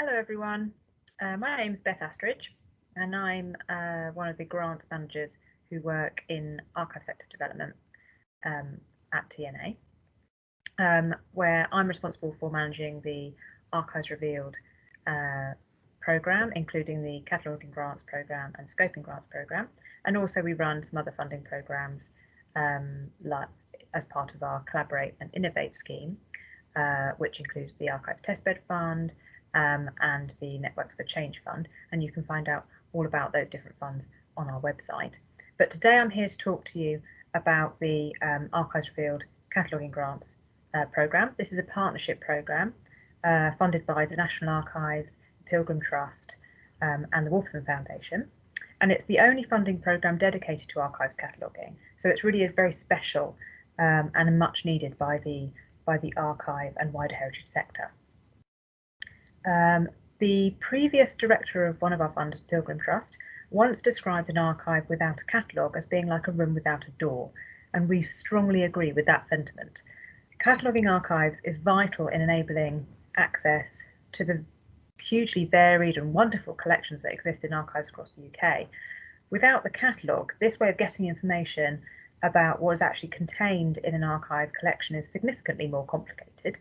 Hello everyone, my name is Beth Astridge and I'm one of the grants managers who work in archive sector development at TNA, where I'm responsible for managing the Archives Revealed programme, including the Cataloguing Grants programme and Scoping Grants programme, and also we run some other funding programmes as part of our Collaborate and Innovate scheme, which includes the Archives Testbed Fund, and the Networks for Change Fund, and you can find out all about those different funds on our website. But today I'm here to talk to you about the Archives Revealed Cataloguing Grants programme. This is a partnership programme funded by the National Archives, the Pilgrim Trust and the Wolfson Foundation, and it's the only funding programme dedicated to archives cataloguing, so it really is very special and much needed by the archive and wider heritage sector. The previous director of one of our funds, Pilgrim Trust, once described an archive without a catalogue as being like a room without a door, and we strongly agree with that sentiment. Cataloguing archives is vital in enabling access to the hugely varied and wonderful collections that exist in archives across the UK. Without the catalogue, this way of getting information about what is actually contained in an archive collection is significantly more complicated.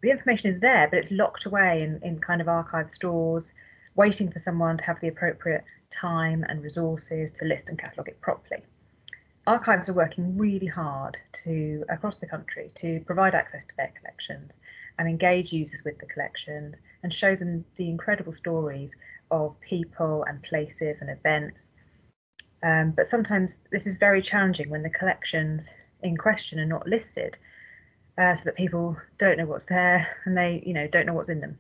The information is there, but it's locked away in kind of archive stores, waiting for someone to have the appropriate time and resources to list and catalogue it properly. Archives are working really hard across the country to provide access to their collections and engage users with the collections and show them the incredible stories of people and places and events. But sometimes this is very challenging when the collections in question are not listed. So that people don't know what's there and they don't know what's in them.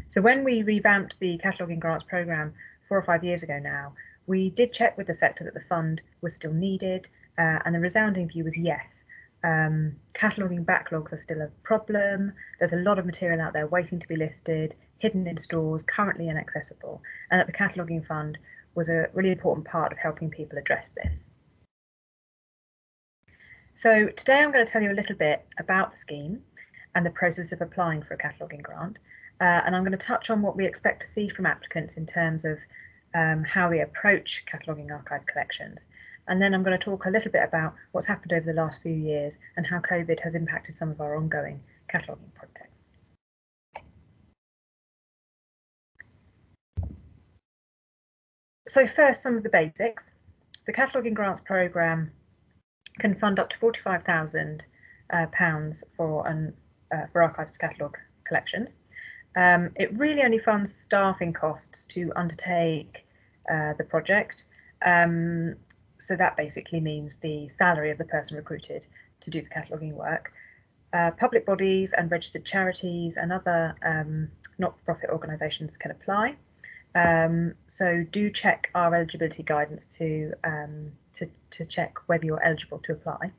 So when we revamped the Cataloguing Grants programme 4 or 5 years ago now, we did check with the sector that the fund was still needed, and the resounding view was yes. Cataloguing backlogs are still a problem. There's a lot of material out there waiting to be listed, hidden in stores, currently inaccessible, and that the Cataloguing Fund was a really important part of helping people address this. So today I'm going to tell you a little bit about the scheme and the process of applying for a cataloguing grant, and I'm going to touch on what we expect to see from applicants in terms of how they approach cataloguing archive collections. And then I'm going to talk a little bit about what's happened over the last few years and how COVID has impacted some of our ongoing cataloguing projects. So first, some of the basics. The Cataloguing Grants programme can fund up to £45,000 for archives to catalogue collections. It really only funds staffing costs to undertake the project. So that basically means the salary of the person recruited to do the cataloguing work. Public bodies and registered charities and other not-for-profit organisations can apply. So do check our eligibility guidance to check whether you're eligible to apply.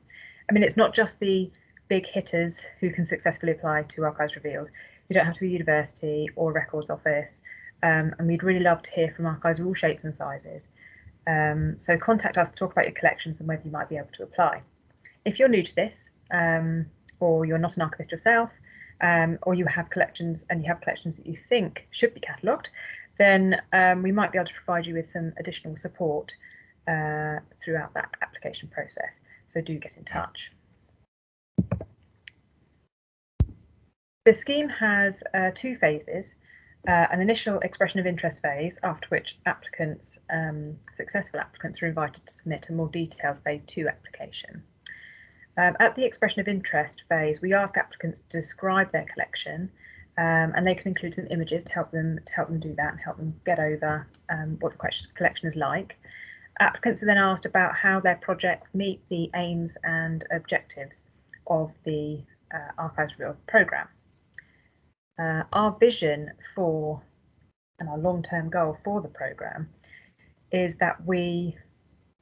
I mean, it's not just the big hitters who can successfully apply to Archives Revealed. You don't have to be a university or records office, and we'd really love to hear from archives of all shapes and sizes. So contact us to talk about your collections and whether you might be able to apply. If you're new to this, or you're not an archivist yourself, or you have collections that you think should be catalogued, then we might be able to provide you with some additional support throughout that application process. So do get in touch. The scheme has 2 phases, an initial expression of interest phase, after which applicants, successful applicants, are invited to submit a more detailed phase 2 application. At the expression of interest phase, we ask applicants to describe their collection, and they can include some images to help them do that and help them get over what the collection is like. Applicants are then asked about how their projects meet the aims and objectives of the Archives Revealed programme. Our vision for and our long-term goal for the programme is that we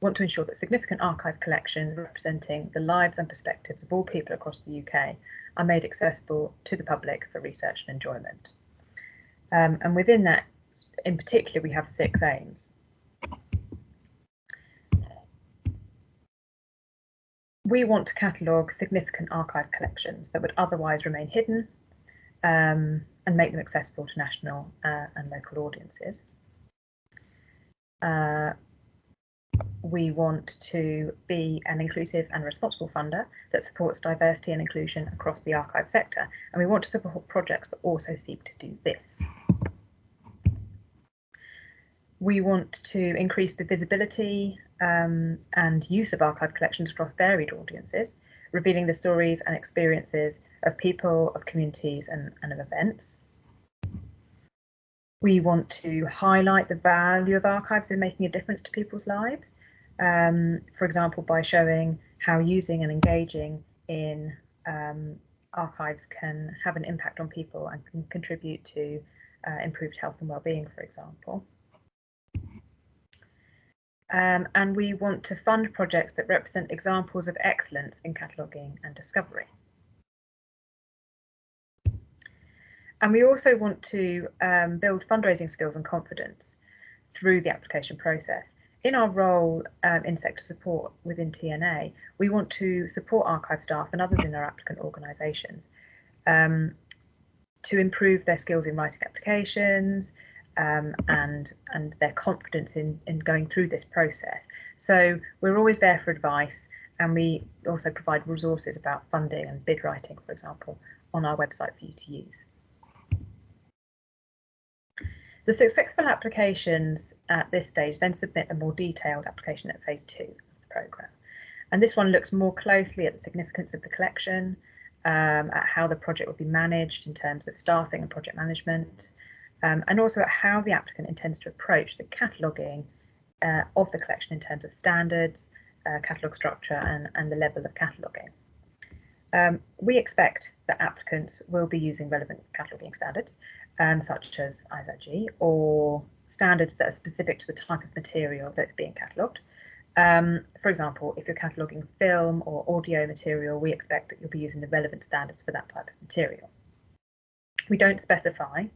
want to ensure that significant archive collections representing the lives and perspectives of all people across the UK are made accessible to the public for research and enjoyment. And within that, in particular, we have 6 aims. We want to catalogue significant archive collections that would otherwise remain hidden, and make them accessible to national and local audiences. We want to be an inclusive and responsible funder that supports diversity and inclusion across the archive sector, and we want to support projects that also seek to do this. We want to increase the visibility and use of archive collections across varied audiences, revealing the stories and experiences of people, of communities, and of events. We want to highlight the value of archives in making a difference to people's lives, for example, by showing how using and engaging in archives can have an impact on people and can contribute to improved health and well-being, for example. And we want to fund projects that represent examples of excellence in cataloguing and discovery. And we also want to build fundraising skills and confidence through the application process. In our role in sector support within TNA, we want to support archive staff and others in our applicant organisations to improve their skills in writing applications and their confidence in going through this process. So we're always there for advice, and we also provide resources about funding and bid writing, for example, on our website for you to use. The successful applications at this stage then submit a more detailed application at phase 2 of the programme. And this one looks more closely at the significance of the collection, at how the project will be managed in terms of staffing and project management, and also at how the applicant intends to approach the cataloguing of the collection in terms of standards, catalogue structure, and the level of cataloguing. We expect that applicants will be using relevant cataloguing standards, such as ISAG, or standards that are specific to the type of material that's being catalogued. For example, if you're cataloguing film or audio material, we expect that you'll be using the relevant standards for that type of material. We don't specify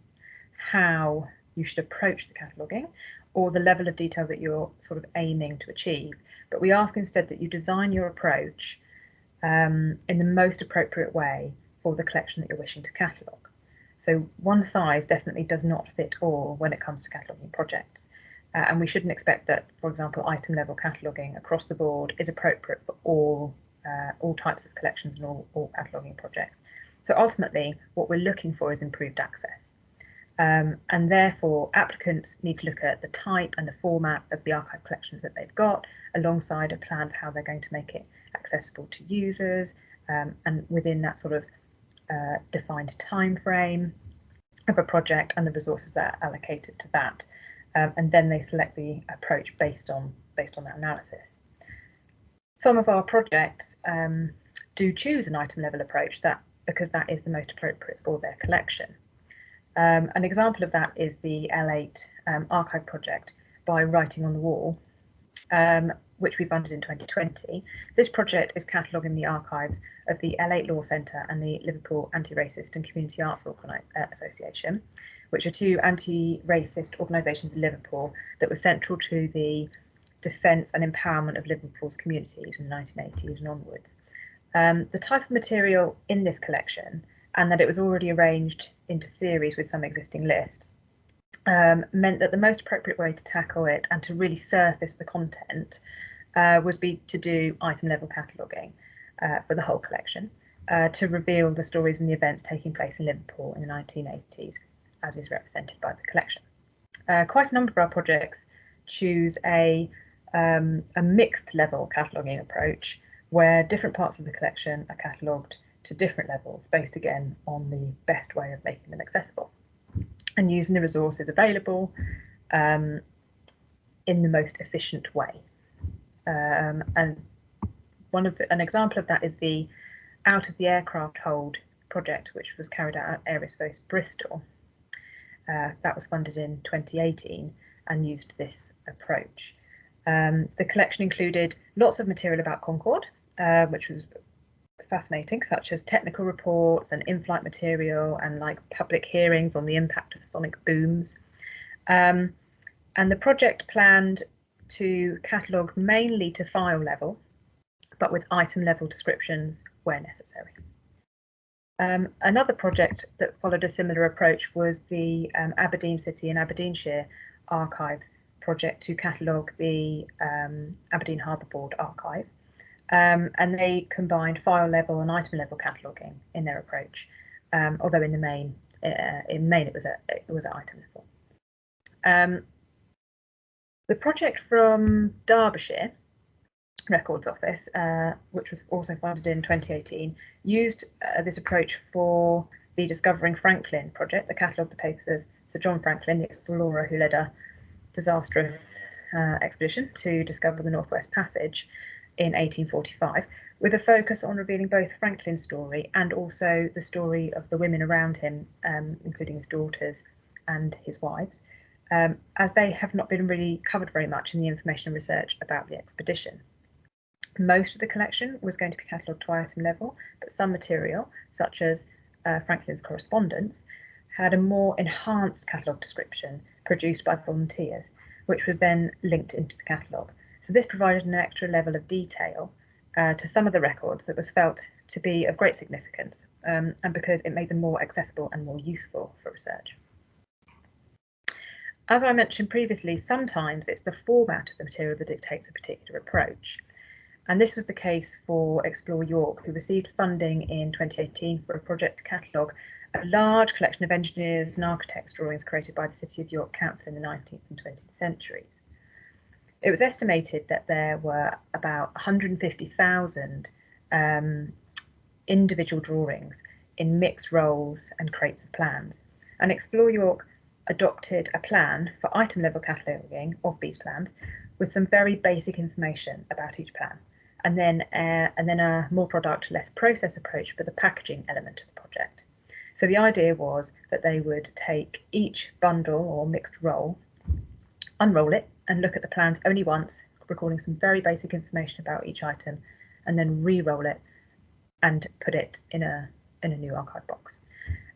how you should approach the cataloguing or the level of detail that you're sort of aiming to achieve, but we ask instead that you design your approach in the most appropriate way for the collection that you're wishing to catalogue. So one size definitely does not fit all when it comes to cataloguing projects. And we shouldn't expect that, for example, item level cataloguing across the board is appropriate for all types of collections and all cataloguing projects. So ultimately, what we're looking for is improved access. And therefore, applicants need to look at the type and the format of the archive collections that they've got, alongside a plan for how they're going to make it accessible to users, and within that sort of defined time frame of a project and the resources that are allocated to that, and then they select the approach based on that analysis. Some of our projects do choose an item level approach because that is the most appropriate for their collection. An example of that is the L8 archive project by Writing on the Wall, which we funded in 2020. This project is cataloguing the archives of the L8 Law Centre and the Liverpool Anti-Racist and Community Arts Association, which are two anti-racist organisations in Liverpool that were central to the defence and empowerment of Liverpool's communities in the 1980s and onwards. The type of material in this collection, and that it was already arranged into series with some existing lists, meant that the most appropriate way to tackle it and to really surface the content was to do item level cataloguing for the whole collection, to reveal the stories and the events taking place in Liverpool in the 1980s, as is represented by the collection. Quite a number of our projects choose a mixed level cataloguing approach, where different parts of the collection are catalogued to different levels, based again on the best way of making them accessible and using the resources available in the most efficient way. And an example of that is the Out of the Aircraft Hold project, which was carried out at Aerospace Bristol. That was funded in 2018 and used this approach. The collection included lots of material about Concorde, which was fascinating, such as technical reports and in-flight material and like public hearings on the impact of sonic booms. And the project planned to catalogue mainly to file level, but with item level descriptions where necessary. Another project that followed a similar approach was the Aberdeen City and Aberdeenshire Archives project to catalogue the Aberdeen Harbour Board archive. And they combined file level and item level cataloguing in their approach, although in main it was at item level. The project from Derbyshire Records Office, which was also funded in 2018, used this approach for the Discovering Franklin project, the catalogue the papers of Sir John Franklin, the explorer who led a disastrous expedition to discover the Northwest Passage in 1845, with a focus on revealing both Franklin's story and also the story of the women around him, including his daughters and his wives, as they have not been really covered very much in the information and research about the expedition. Most of the collection was going to be catalogued to item level, but some material, such as Franklin's correspondence, had a more enhanced catalogue description produced by volunteers, which was then linked into the catalogue. So this provided an extra level of detail to some of the records that was felt to be of great significance, and because it made them more accessible and more useful for research. As I mentioned previously, sometimes it's the format of the material that dictates a particular approach. And this was the case for Explore York, who received funding in 2018 for a project to catalogue a large collection of engineers and architects' drawings created by the City of York Council in the 19th and 20th centuries. It was estimated that there were about 150,000 individual drawings in mixed rolls and crates of plans. And Explore York adopted a plan for item level cataloguing of these plans with some very basic information about each plan, and then a more product, less process approach for the packaging element of the project. So the idea was that they would take each bundle or mixed roll, unroll it, and look at the plans only once, recording some very basic information about each item, and then re-roll it and put it in a new archive box.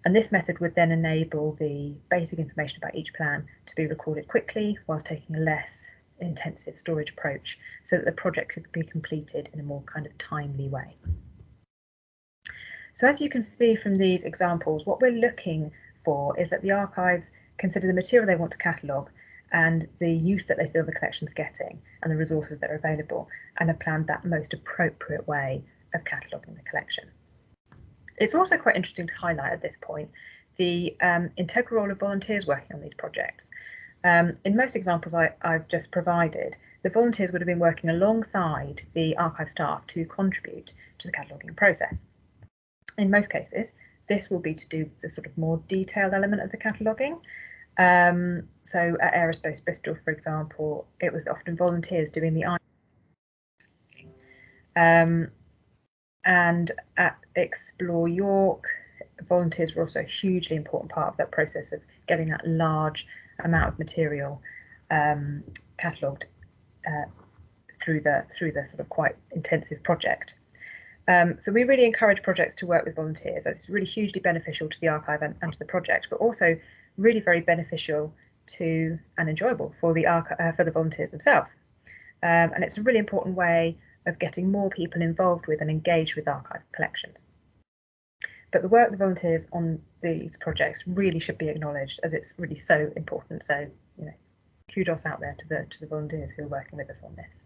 And this method would then enable the basic information about each plan to be recorded quickly whilst taking a less intensive storage approach, so that the project could be completed in a more kind of timely way. So as you can see from these examples, what we're looking for is that the archives consider the material they want to catalogue and the use that they feel the collection's getting and the resources that are available, and have planned that most appropriate way of cataloguing the collection. It's also quite interesting to highlight at this point the integral role of volunteers working on these projects. In most examples I've just provided, the volunteers would have been working alongside the archive staff to contribute to the cataloguing process. In most cases, this will be to do with the sort of more detailed element of the cataloguing. So at Aerospace Bristol, for example, it was often volunteers doing the and at Explore York, volunteers were also a hugely important part of that process of getting that large amount of material catalogued through the sort of quite intensive project. So we really encourage projects to work with volunteers. It's really hugely beneficial to the archive and to the project, but also really very beneficial to and enjoyable for the volunteers themselves. And it's a really important way of getting more people involved with and engaged with archive collections. But the work of the volunteers on these projects really should be acknowledged, as it's really so important. So, you know, kudos out there to the volunteers who are working with us on this.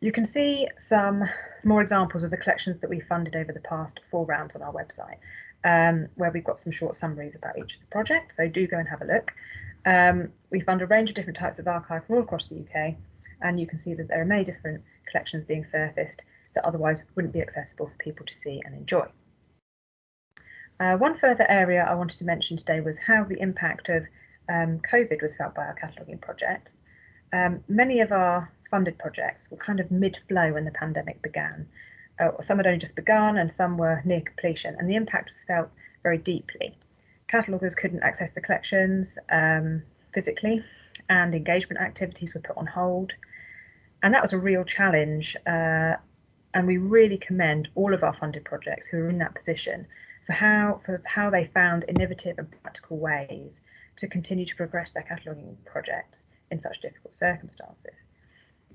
You can see some more examples of the collections that we funded over the past 4 rounds on our website, where we've got some short summaries about each of the projects, so do go and have a look. We fund a range of different types of archive from all across the UK, and you can see that there are many different collections being surfaced that otherwise wouldn't be accessible for people to see and enjoy. One further area I wanted to mention today was how the impact of COVID was felt by our cataloguing projects. Many of our funded projects were kind of mid-flow when the pandemic began. Some had only just begun and some were near completion, and the impact was felt very deeply. Cataloguers couldn't access the collections physically, and engagement activities were put on hold. And that was a real challenge, and we really commend all of our funded projects who are in that position for how they found innovative and practical ways to continue to progress their cataloguing projects in such difficult circumstances.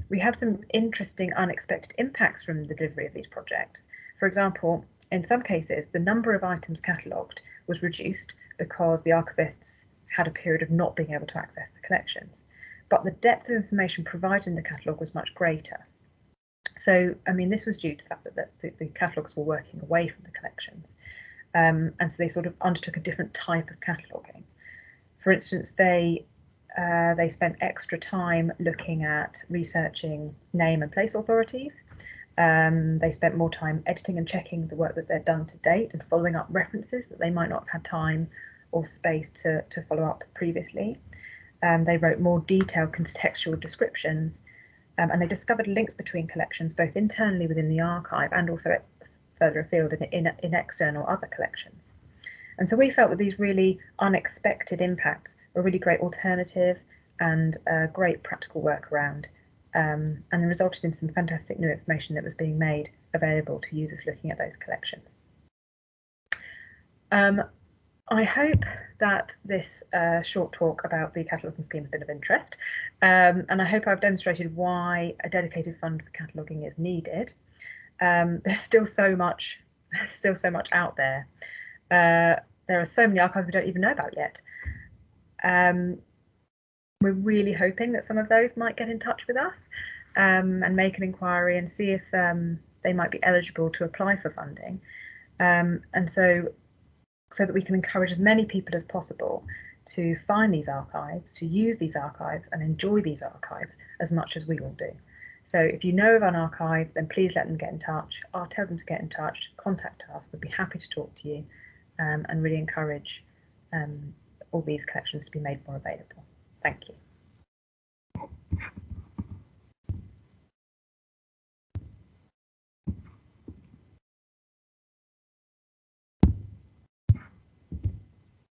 We have some interesting unexpected impacts from the delivery of these projects. For example, in some cases, the number of items catalogued was reduced because the archivists had a period of not being able to access the collections, but the depth of information provided in the catalogue was much greater. So, I mean, this was due to the fact that the catalogues were working away from the collections, and so they sort of undertook a different type of cataloguing. For instance, they spent extra time looking at researching name and place authorities. They spent more time editing and checking the work that they'd done to date and following up references that they might not have had time or space to follow up previously. They wrote more detailed contextual descriptions, and they discovered links between collections, both internally within the archive and also further afield in external other collections. And so we felt that these really unexpected impacts were a really great alternative and a great practical workaround, and resulted in some fantastic new information that was being made available to users looking at those collections. I hope that this short talk about the cataloguing scheme has been of interest, and I hope I've demonstrated why a dedicated fund for cataloguing is needed. There's still so much out there. There are so many archives we don't even know about yet. We're really hoping that some of those might get in touch with us and make an inquiry and see if they might be eligible to apply for funding, and so that we can encourage as many people as possible to find these archives, to use these archives and enjoy these archives as much as we all do. So if you know of an archive, then please let them get in touch. I'll tell them to get in touch, contact us. We'd be happy to talk to you and really encourage all these collections to be made more available. Thank you.